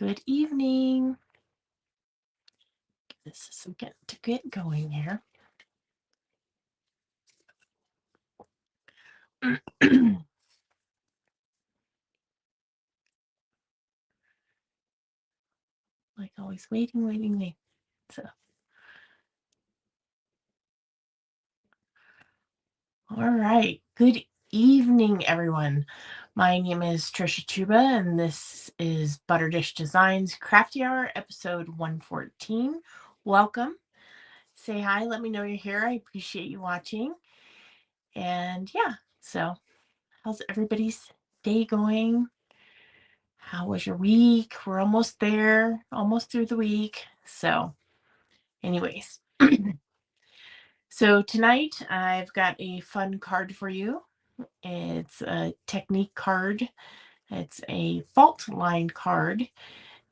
Good evening. Give this a second to get going here. Like always, waiting. So, all right. Good evening, everyone. My name is 𝗧𝗢𝗣𝗑, and this is ButterDish Designs Crafty Hour, episode 114. Welcome. Say hi. Let me know you're here. I appreciate you watching. And yeah, so how's everybody's day going? How was your week? We're almost there, almost through the week. So, anyways, so tonight I've got a fun card for you. It's a technique card. It's a fault line card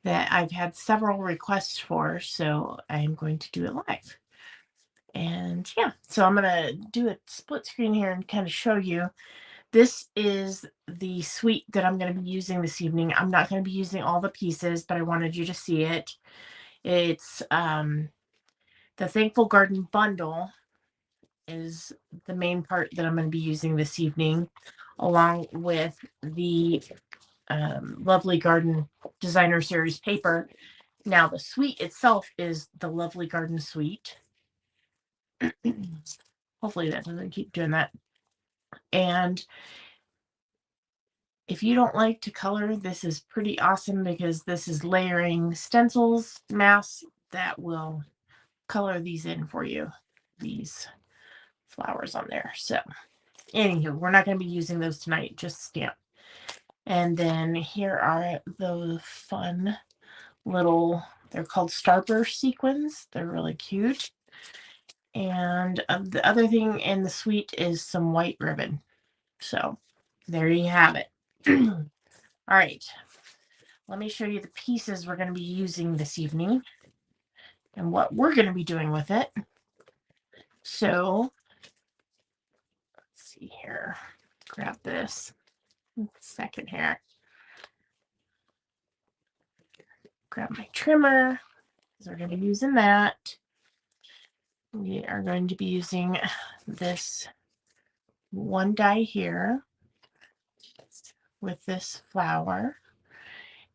that I've had several requests for, so I'm going to do it live. And yeah, so I'm going to do a split screen here and kind of show you. This is the suite that I'm going to be using this evening. I'm not going to be using all the pieces, but I wanted you to see it. It's the Thankful Garden bundle is the main part that I'm going to be using this evening, along with the Lovely Garden Designer Series paper. Now, the suite itself is the Lovely Garden suite. Hopefully that doesn't keep doing that. And if you don't like to color, this is pretty awesome because this is layering stencils, masks that will color these in for you, these flowers on there. So anywho, we're not going to be using those tonight, just stamp. And then here are those fun little, they're called starburst sequins. They're really cute. And the other thing in the suite is some white ribbon. So there you have it. All right. Let me show you the pieces we're going to be using this evening and what we're going to be doing with it. So let's see here. Grab this. Second here. Grab my trimmer because we're going to be using that. We are going to be using this one die here with this flower.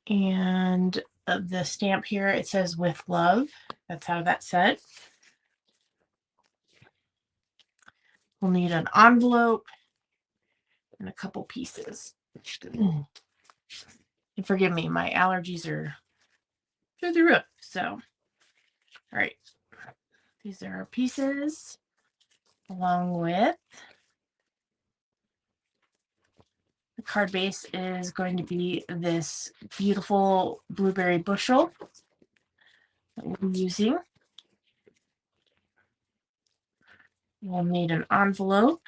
And the stamp here, it says with love. That's how that's set. We'll need an envelope and a couple pieces. And forgive me, my allergies are through the roof. So, all right. These are our pieces, along with the card base is going to be this beautiful blueberry bushel that we'll be using. We'll need an envelope.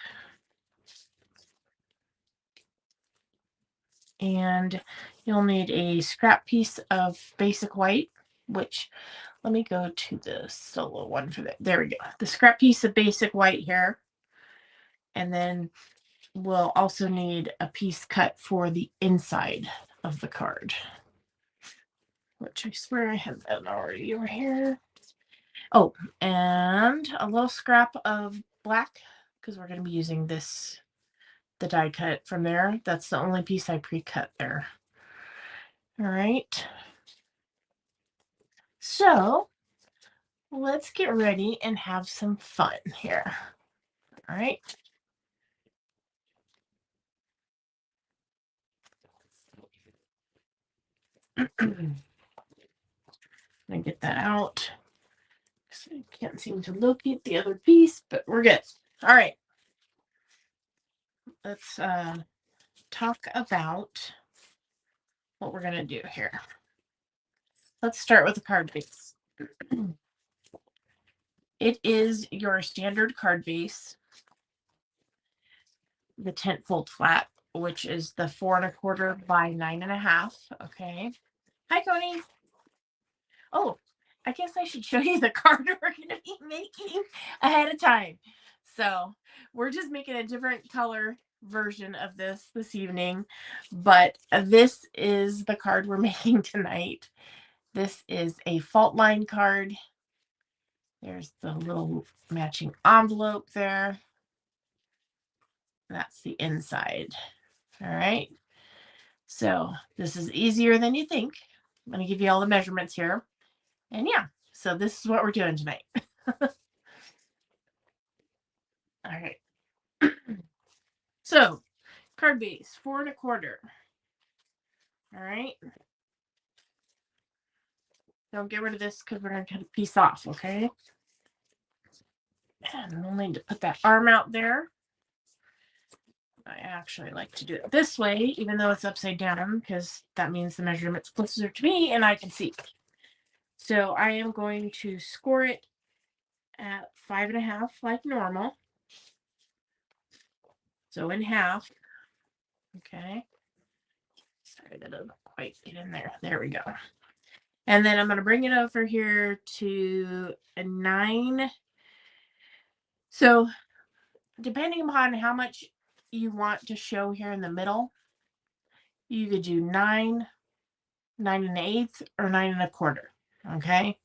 And you'll need a scrap piece of basic white, which let me go to the solo one for that. There we go. The scrap piece of basic white here. And then we'll also need a piece cut for the inside of the card, which I swear I had that already over here. Oh, and a little scrap of black because we're going to be using this, the die cut from there. That's the only piece I pre-cut there. All right. So let's get ready and have some fun here. All right. I'm gonna get that out. I can't seem to locate the other piece, but we're good. All right. Let's talk about what we're gonna do here. Let's start with the card base. It is your standard card base, the tent fold flat, which is the 4 1/4 by 9 1/2. Okay. Hi, Coney. Oh, I guess I should show you the card we're going to be making ahead of time. So we're just making a different color version of this evening, but this is the card we're making tonight. This is a fault line card. There's the little matching envelope there. That's the inside. All right. So this is easier than you think. I'm going to give you all the measurements here. And yeah, so this is what we're doing tonight. All right. So card base, 4 1/4. All right. Don't get rid of this because we're going to cut a piece off, okay? And we'll need to put that arm out there. I actually like to do it this way, even though it's upside down, because that means the measurement's closer to me and I can see. So I am going to score it at 5 1/2 like normal. So in half. Okay. Sorry, that doesn't quite get in there. There we go. And then I'm going to bring it over here to a 9. So depending upon how much you want to show here in the middle, you could do 9, 9 1/8, or 9 1/4. Okay.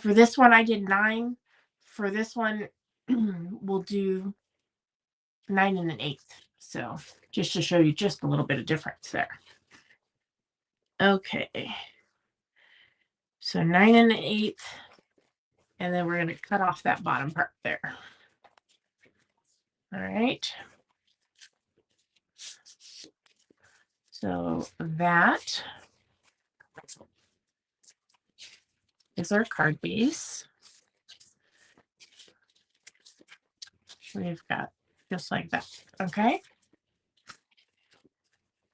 For this one, I did 9. For this one, we'll do 9 1/8. So just to show you just a little bit of difference there. Okay. So 9 1/8. And then we're going to cut off that bottom part there. All right. So that is our card base. We've got just like that. Okay.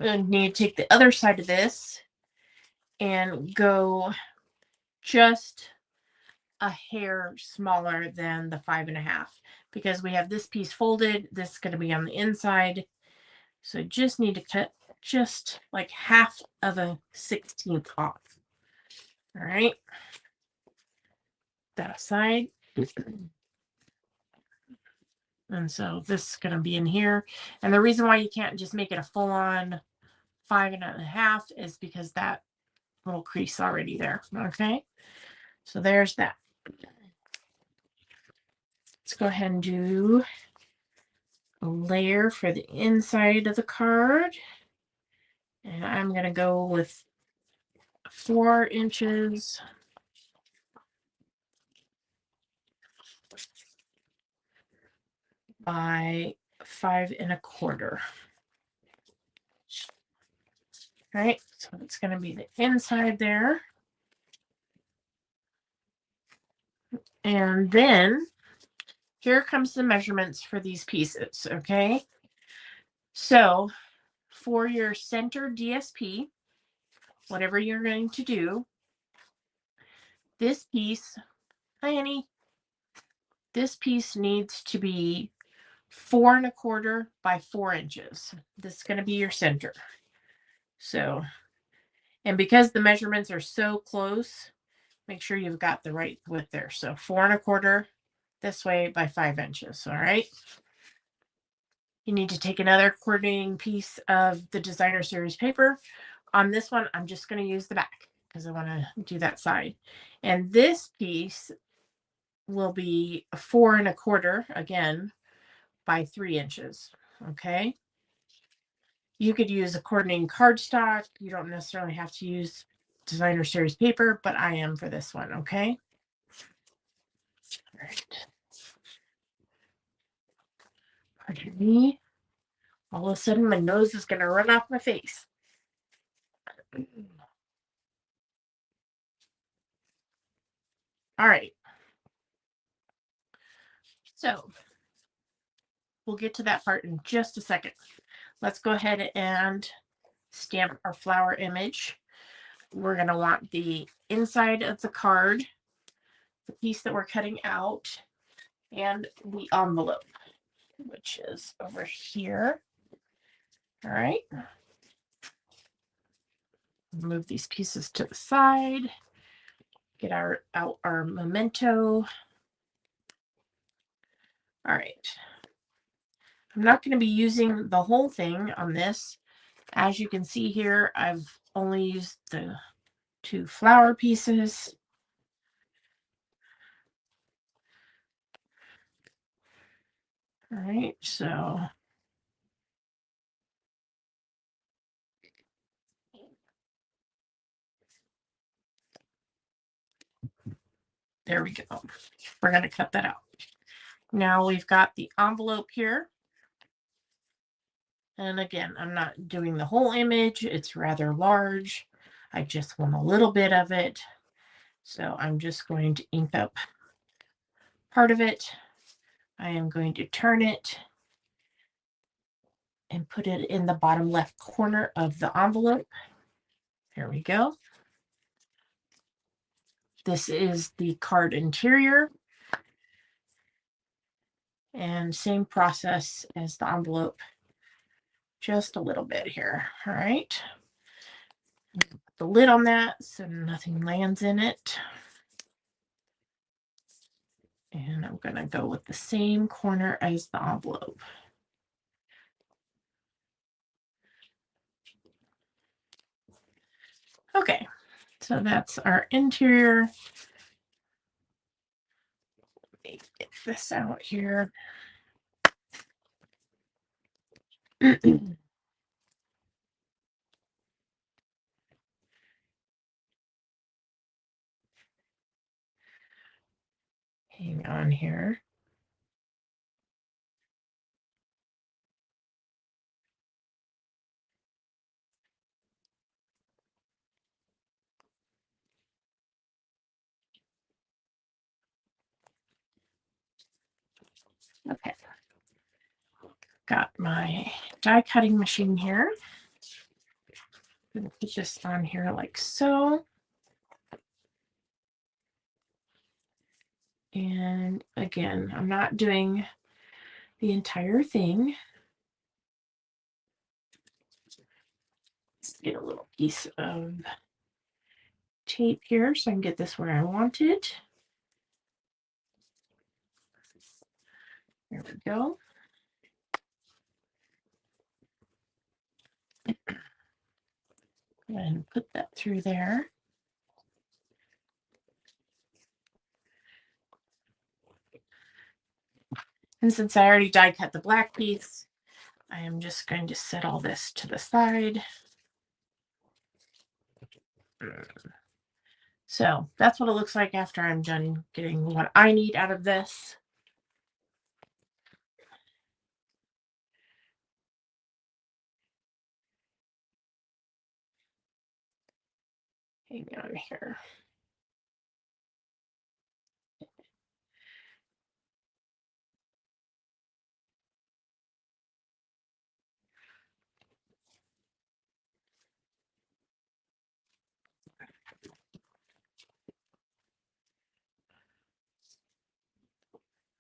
We need to take the other side of this and go just a hair smaller than the 5 1/2 because we have this piece folded. This is going to be on the inside. So just need to cut just like 1/2 of a 16th off. All right. That aside. And so this is going to be in here. And the reason why you can't just make it a full-on 5 1/2 is because that little crease already there. Okay. So there's that. Let's go ahead and do a layer for the inside of the card. And I'm going to go with 4 inches by 5 1/4. All right, so it's going to be the inside there. And then here comes the measurements for these pieces, okay? So for your center DSP, whatever you're going to do, this piece, hi, Annie, this piece needs to be 4 1/4 by 4 inches. This is going to be your center. So, and because the measurements are so close, make sure you've got the right width there. So 4 1/4 this way by 5 inches. All right. You need to take another coordinating piece of the designer series paper. On this one, I'm just going to use the back because I want to do that side. And this piece will be 4 1/4 again by 3 inches. Okay. You could use a coordinating cardstock. You don't necessarily have to use designer series paper, but I am for this one. Okay. All right. Pardon me. All of a sudden, my nose is going to run off my face. All right. So we'll get to that part in just a second. Let's go ahead and stamp our flower image. We're going to want the inside of the card, the piece that we're cutting out, and the envelope, which is over here. All right. Move these pieces to the side. Get out our memento. All right. I'm not going to be using the whole thing on this. As you can see here, I've only used the 2 flower pieces. All right, so there we go. We're going to cut that out. Now we've got the envelope here. And again, I'm not doing the whole image. It's rather large. I just want a little bit of it. So I'm just going to ink up part of it. I am going to turn it and put it in the bottom left corner of the envelope. There we go. This is the card interior. And same process as the envelope. Just a little bit here. All right. Put the lid on that so nothing lands in it. And I'm going to go with the same corner as the envelope. Okay, so that's our interior. Let me get this out here. Hang on here. Okay. Got my die cutting machine here. I'm going to put this on here like so. And again, I'm not doing the entire thing. Let's get a little piece of tape here so I can get this where I want it. There we go. Go ahead and put that through there. And since I already die cut the black piece, I am just going to set all this to the side. So that's what it looks like after I'm done getting what I need out of this. Hang on here.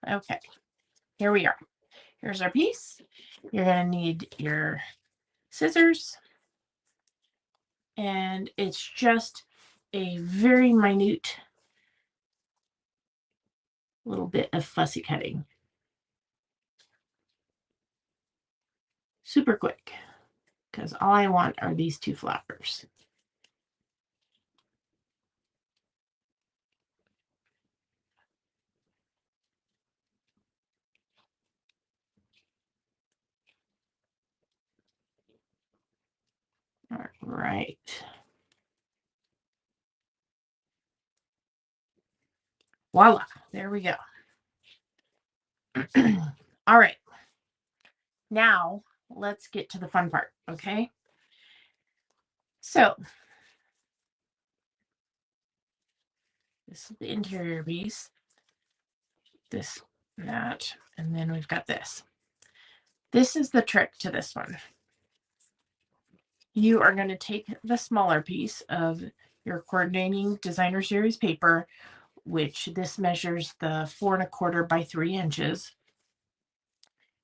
Okay, here we are. Here's our piece. You're going to need your scissors. And it's just a very minute little bit of fussy cutting. Super quick, because all I want are these 2 flowers. All right. Voila, there we go. All right. Now, let's get to the fun part, okay? So, this is the interior piece. This, that, and then we've got this. This is the trick to this one. You are going to take the smaller piece of your coordinating designer series paper, which this measures the 4 1/4 by 3 inches.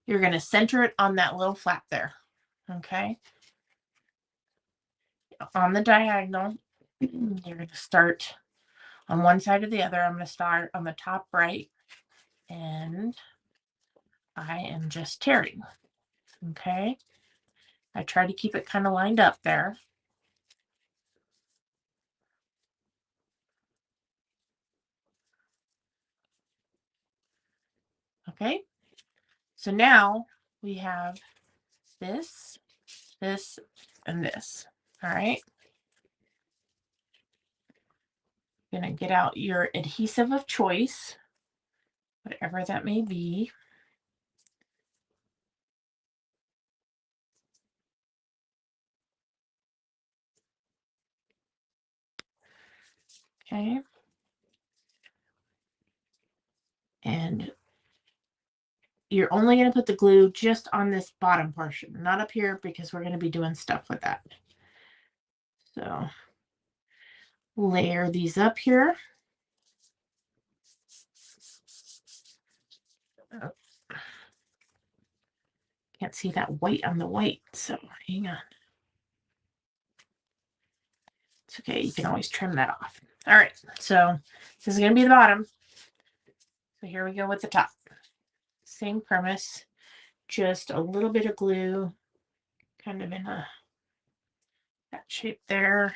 You're going to center it on that little flap there. Okay. On the diagonal, you're going to start on one side or the other. I'm going to start on the top right and I am just tearing. Okay. I try to keep it kind of lined up there. Okay. So now we have this, this, and this. All right. You're going to get out your adhesive of choice, whatever that may be. Okay. And you're only going to put the glue just on this bottom portion, not up here, because we're going to be doing stuff with that. So layer these up here. Oh, can't see that white on the white, so hang on. It's okay, you can always trim that off. All right, so this is going to be the bottom. So here we go with the top. Same premise, just a little bit of glue, kind of in that shape there.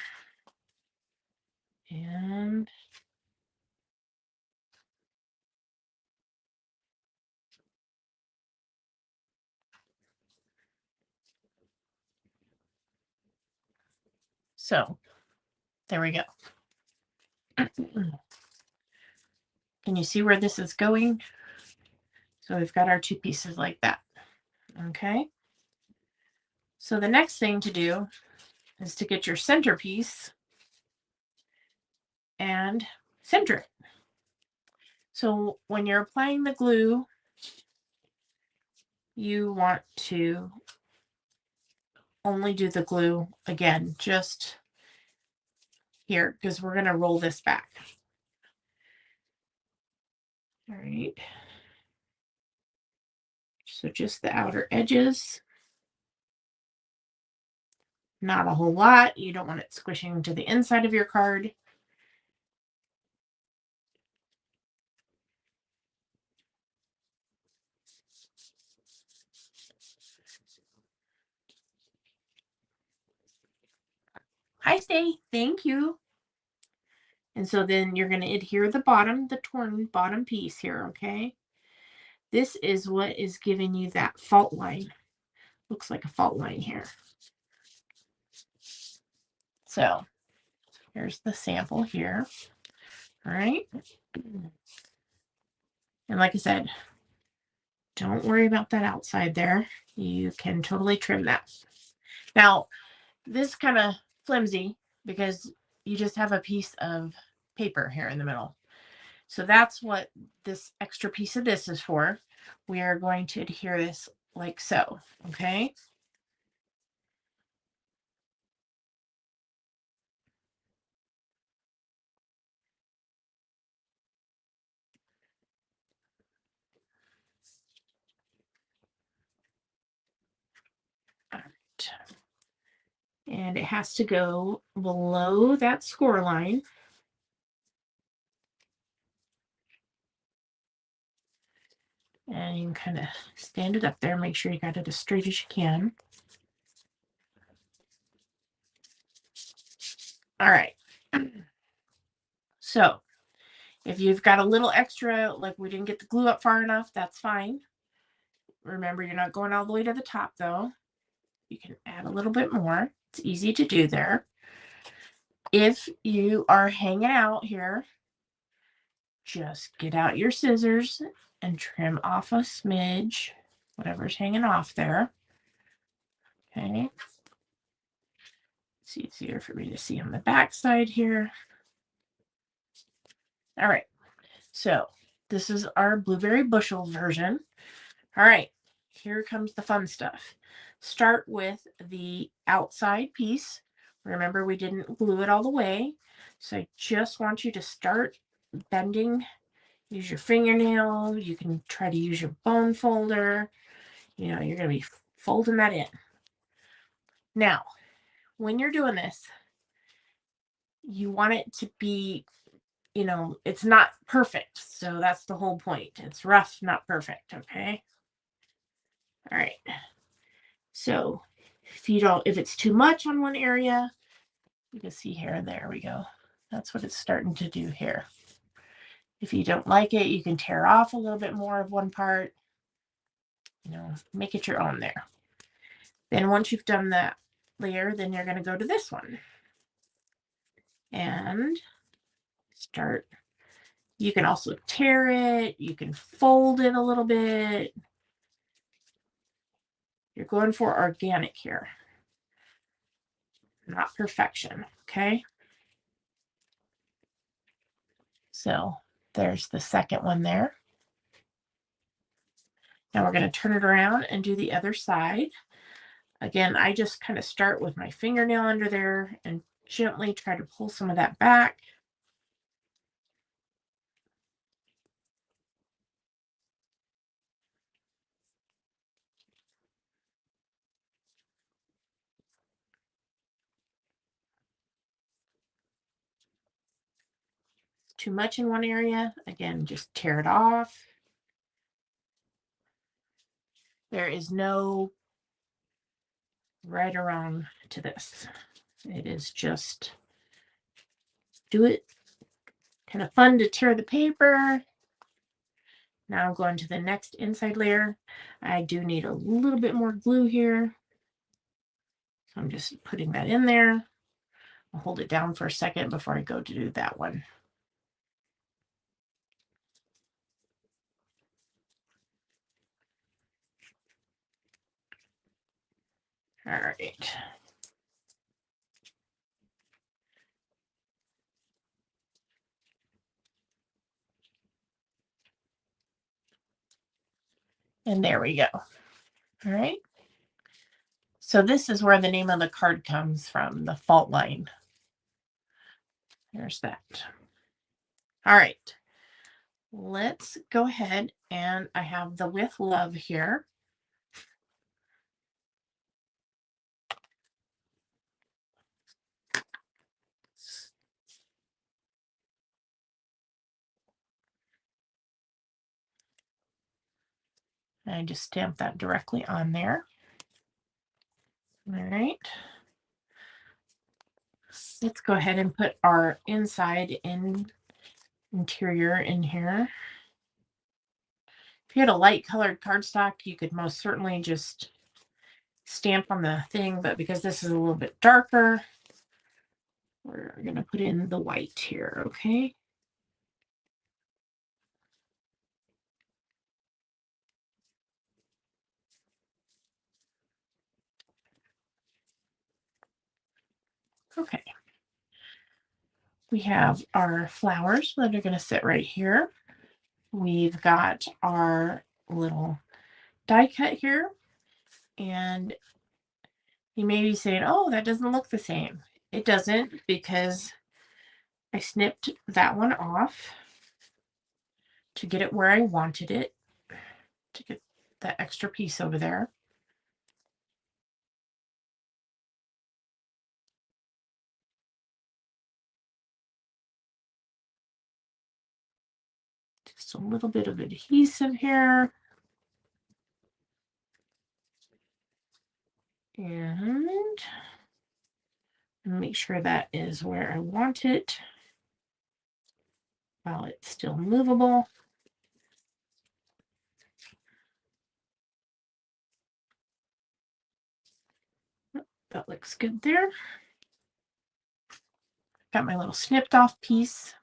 And so there we go. Can you see where this is going? So we've got our two pieces like that. Okay. So the next thing to do is to get your centerpiece and center it. So when you're applying the glue, you want to only do the glue again, just here, because we're going to roll this back. All right. So just the outer edges. Not a whole lot. You don't want it squishing to the inside of your card. Hi, Stay. Thank you. And so then you're going to adhere the bottom, the torn bottom piece here, okay? This is what is giving you that fault line. Looks like a fault line here. So here's the sample here. All right. And like I said, don't worry about that outside there. You can totally trim that. Now, this is kind of flimsy because you just have a piece of paper here in the middle. So that's what this extra piece of this is for. We are going to adhere this like so, okay? All right. And it has to go below that score line. And you can kind of stand it up there, make sure you got it as straight as you can. All right. So if you've got a little extra, like we didn't get the glue up far enough, that's fine. Remember, you're not going all the way to the top though. You can add a little bit more. It's easy to do there. If you are hanging out here, just get out your scissors and trim off a smidge, whatever's hanging off there. Okay. It's easier for me to see on the back side here. All right. So this is our blueberry bushel version. All right. Here comes the fun stuff. Start with the outside piece. Remember, we didn't glue it all the way. So I just want you to start bending. Use your fingernail. You can try to use your bone folder. You know, you're going to be folding that in. Now, when you're doing this, you want it to be, you know, it's not perfect. So that's the whole point. It's rough, not perfect. Okay. All right. So if it's too much on one area, you can see here, there we go. That's what it's starting to do here. If you don't like it, you can tear off a little bit more of one part, make it your own there. Then once you've done that layer, then you're going to go to this one and start. You can also tear it. You can fold it a little bit. You're going for organic here, not perfection, okay? So there's the second one there. Now we're going to turn it around and do the other side. Again, I just kind of start with my fingernail under there and gently try to pull some of that back. Too much in one area, again, just tear it off. There is no right or wrong to this. It is just do it. Kind of fun to tear the paper. Now I'm going to the next inside layer. I do need a little bit more glue here. So I'm just putting that in there. I'll hold it down for a second before I go to do that one. All right. And there we go. All right. So this is where the name of the card comes from, the fault line. There's that. All right. Let's go ahead, and I have the with love here. And I just stamp that directly on there. All right. Let's go ahead and put our interior in here. If you had a light colored cardstock, you could most certainly just stamp on the thing, but because this is a little bit darker, we're going to put in the white here, okay? Okay. We have our flowers that are going to sit right here. We've got our little die cut here, and you may be saying, oh, that doesn't look the same. It doesn't, because I snipped that one off to get it where I wanted it, to get that extra piece over there. Just a little bit of adhesive here. And make sure that is where I want it while it's still movable. That looks good there. Got my little snipped off piece.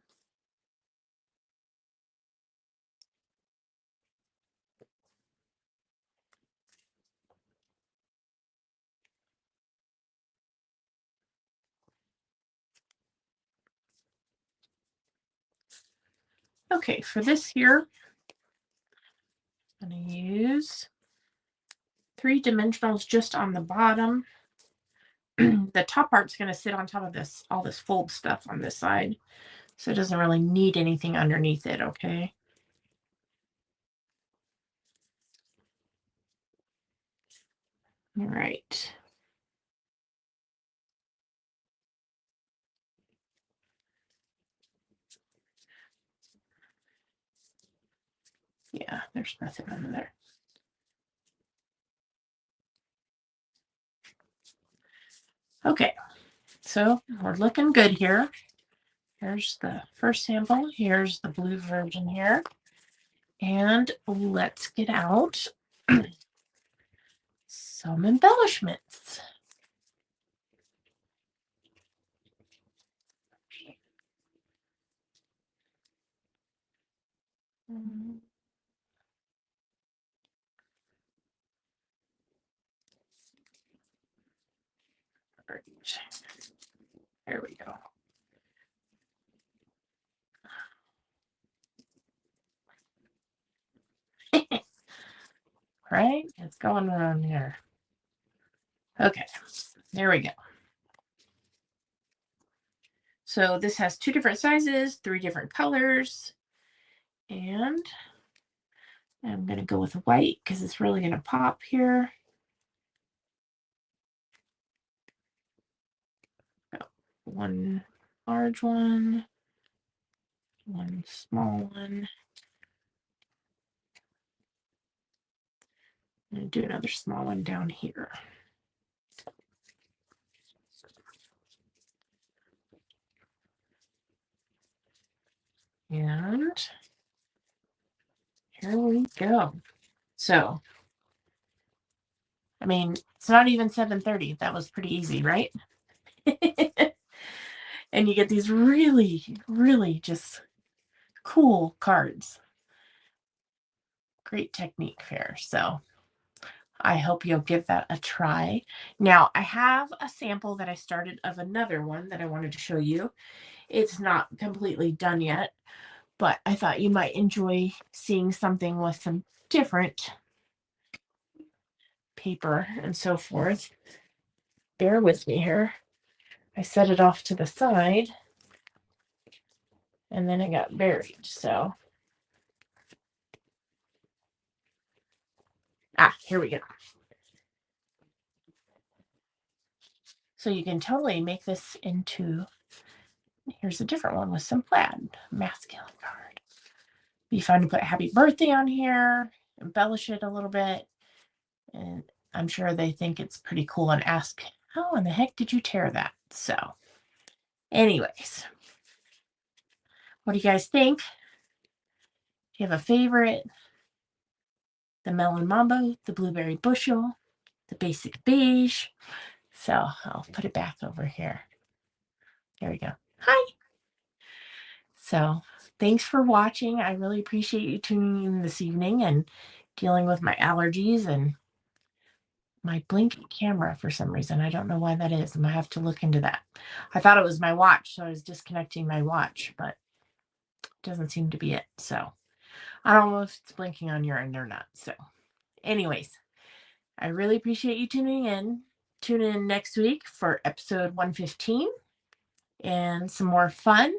Okay, for this here, I'm going to use 3 dimensionals just on the bottom. The top part's going to sit on top of this, all this fold stuff on this side. So it doesn't really need anything underneath it, okay? All right. Yeah, there's nothing under there. Okay, so we're looking good here. Here's the first sample. Here's the blue version here. And let's get out some embellishments. Right. There we go. Right? It's going around here. Okay, there we go. So this has 2 different sizes, 3 different colors, and I'm going to go with white because it's really going to pop here. One large one, one small one. I'm going to do another small one down here. And here we go. So, I mean, it's not even 7:30. That was pretty easy, right? And you get these really, really just cool cards. Great technique here. So I hope you'll give that a try. Now, I have a sample that I started of another one that I wanted to show you. It's not completely done yet, but I thought you might enjoy seeing something with some different paper and so forth. Bear with me here. I set it off to the side and then it got buried. So, here we go. So you can totally make this into, here's a different one with some plaid, masculine card. Be fun to put happy birthday on here, embellish it a little bit. And I'm sure they think it's pretty cool and ask, how in the heck did you tear that? So anyways, what do you guys think? Do you have a favorite? The melon mambo, the blueberry bushel, the basic beige. So I'll put it back over here. There we go. Hi. So thanks for watching. I really appreciate you tuning in this evening and dealing with my allergies and my blinking camera for some reason. I don't know why that is. I'm gonna have to look into that. I thought it was my watch, so I was disconnecting my watch, but it doesn't seem to be it. So I don't know if it's blinking on your end or not. So anyways, I really appreciate you tuning in. Tune in next week for episode 115 and some more fun.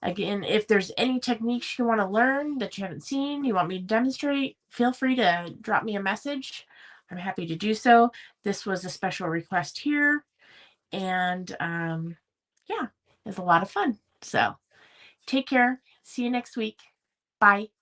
Again, if there's any techniques you want to learn that you haven't seen, you want me to demonstrate, feel free to drop me a message. I'm happy to do so. This was a special request here. And yeah, it's a lot of fun. So take care. See you next week. Bye.